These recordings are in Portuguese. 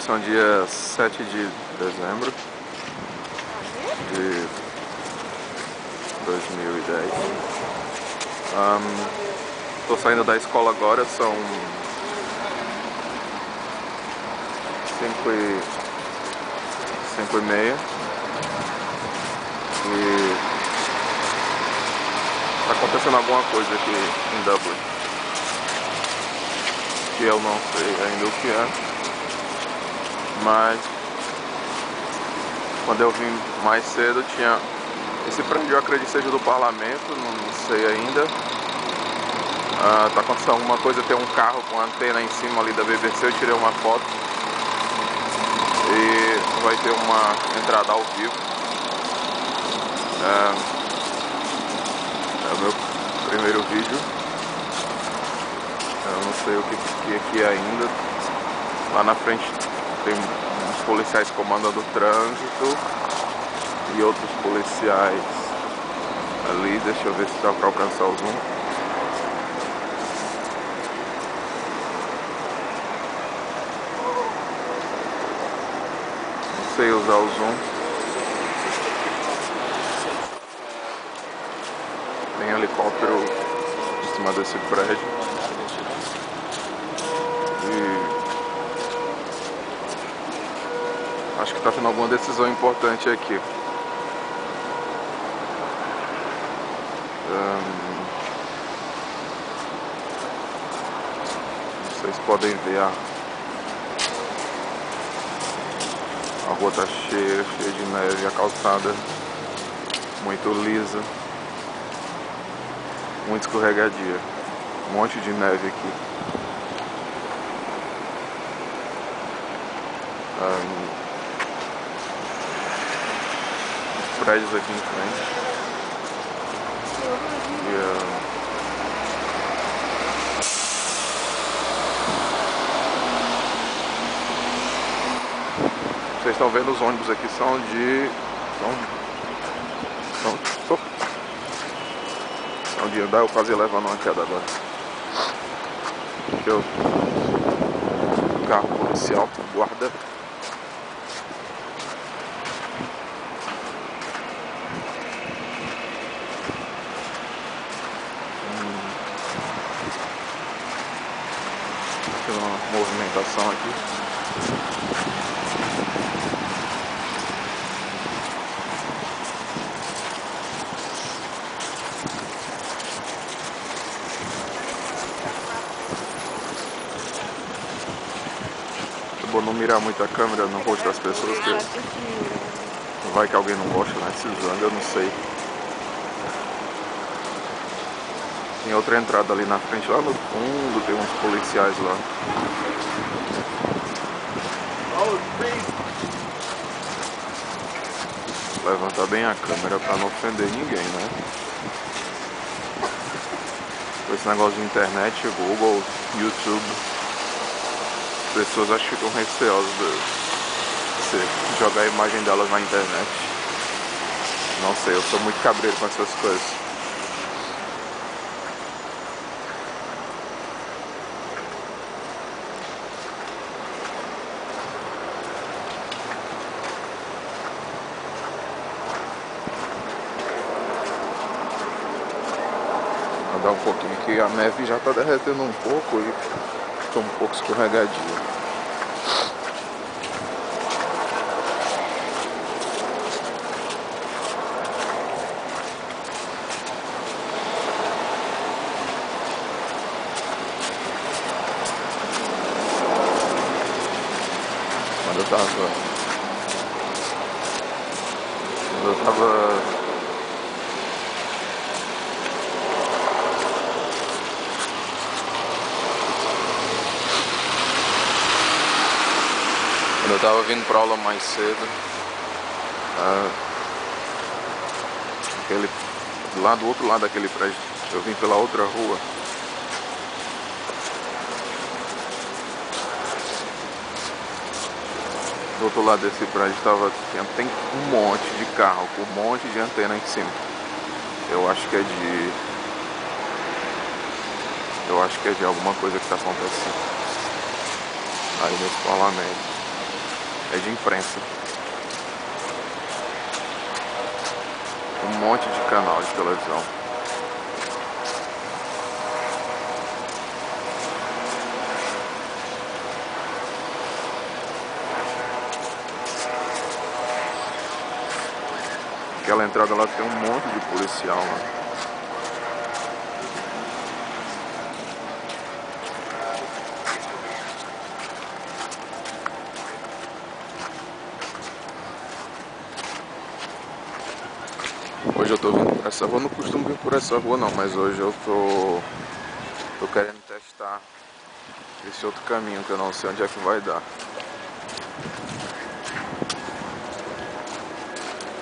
Hoje são dia 7 de dezembro de 2010. Tô saindo da escola agora, são 5h30 e tá acontecendo alguma coisa aqui em Dublin que eu não sei ainda o que é, mas quando eu vim mais cedo tinha esse prédio, eu acredito que seja do parlamento, não sei ainda. Tá acontecendo alguma coisa, tem um carro com antena em cima ali da BBC, eu tirei uma foto e vai ter uma entrada ao vivo. É o meu primeiro vídeo. Eu não sei o que é ainda. Lá na frente tem uns policiais comandando o trânsito e outros policiais ali. Deixa eu ver se dá pra alcançar o zoom. Não sei usar o zoom. Tem helicóptero em cima desse prédio. E acho que tá tendo alguma decisão importante aqui. Vocês podem ver a rua tá cheia de neve, a calçada muito lisa, muito escorregadia, um monte de neve aqui. Os prédios aqui em frente. Vocês estão vendo os ônibus aqui são de andar, eu quase levando uma queda agora. Aqui é o carro policial, guarda. Tem uma movimentação aqui. Vou não mirar muito a câmera no rosto das pessoas, que vai que alguém não gosta, né? Se zoando, eu não sei. Tem outra entrada ali na frente, lá no fundo tem uns policiais lá. Levantar bem a câmera pra não ofender ninguém, né? Com esse negócio de internet, Google, YouTube, as pessoas acho que ficam receosas de você jogar a imagem delas na internet. Não sei, eu sou muito cabreiro com essas coisas. Vou andar um pouquinho que a neve já tá derretendo um pouco e tô um pouco escorregadio. Quando eu tava vindo pra aula mais cedo, lá do outro lado daquele prédio, eu vim pela outra rua. Do outro lado desse prédio tem um monte de carro com um monte de antena em cima. Eu acho que é de alguma coisa que está acontecendo aí nesse parlamento. é de imprensa. Um monte de canal de televisão. Aquela entrada lá tem um monte de policial, né? Hoje eu tô vindo por essa rua, não costumo vir por essa rua não, mas hoje eu tô querendo testar esse outro caminho que eu não sei onde é que vai dar.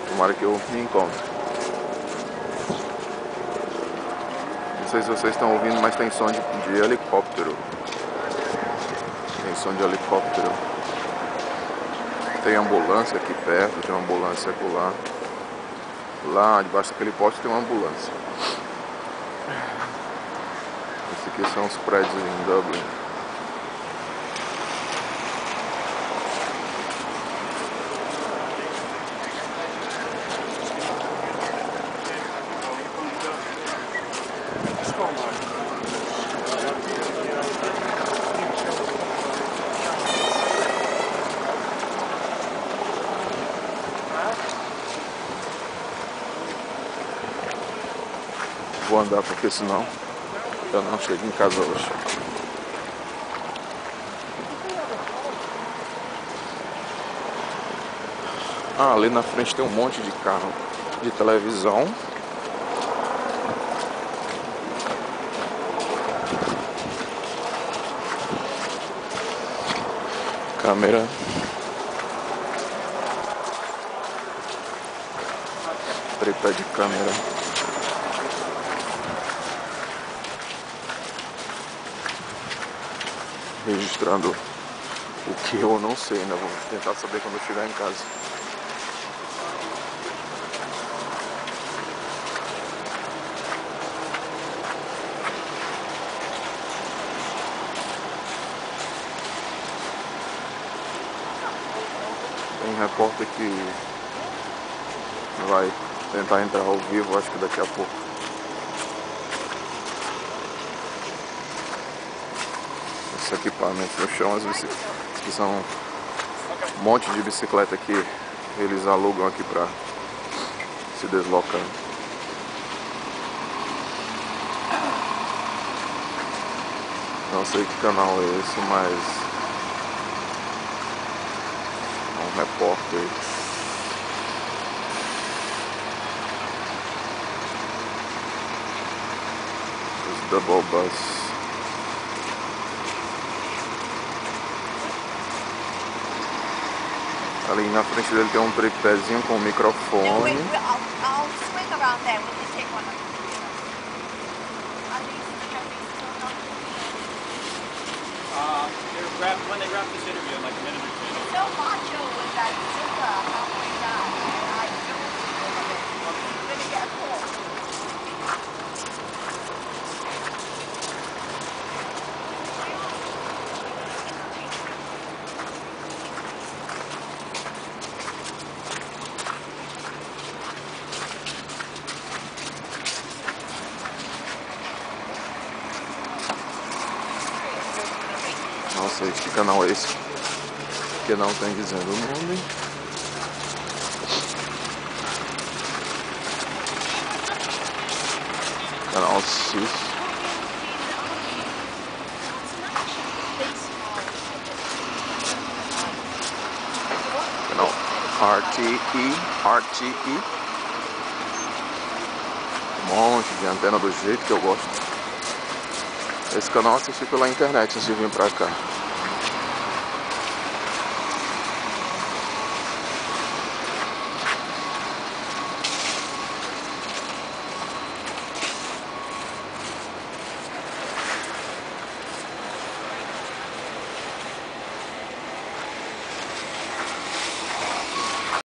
Tomara que eu me encontre. Não sei se vocês estão ouvindo, mas tem som de helicóptero. Tem som de helicóptero. Tem ambulância aqui perto, tem uma ambulância acolá. Lá debaixo daquele poste tem uma ambulância. Esse aqui são os prédios em Dublin. Vou andar porque senão eu não chego em casa hoje. Ah, ali na frente tem um monte de carro de televisão. Câmera. Tripé de câmera. Registrando o que eu não sei, ainda vou tentar saber quando eu chegar em casa. Tem repórter que vai tentar entrar ao vivo, acho que daqui a pouco. Esse equipamento no chão, as bicicletas, que são um monte de bicicleta que eles alugam aqui pra se deslocar. Não sei que canal é esse, mas é um repórter. Os Double Bus. Ali na frente dele tem um tripézinho com um microfone. When they wrap this interview in like a minute or two. It's so macho with that zipper halfway down, and I don't feel of it. I'm gonna get a call. Não sei que canal é esse, que não tem dizendo o nome. Canal 6. Canal RTE. Um monte de antena do jeito que eu gosto. Esse canal eu assisti pela internet antes de vir pra cá.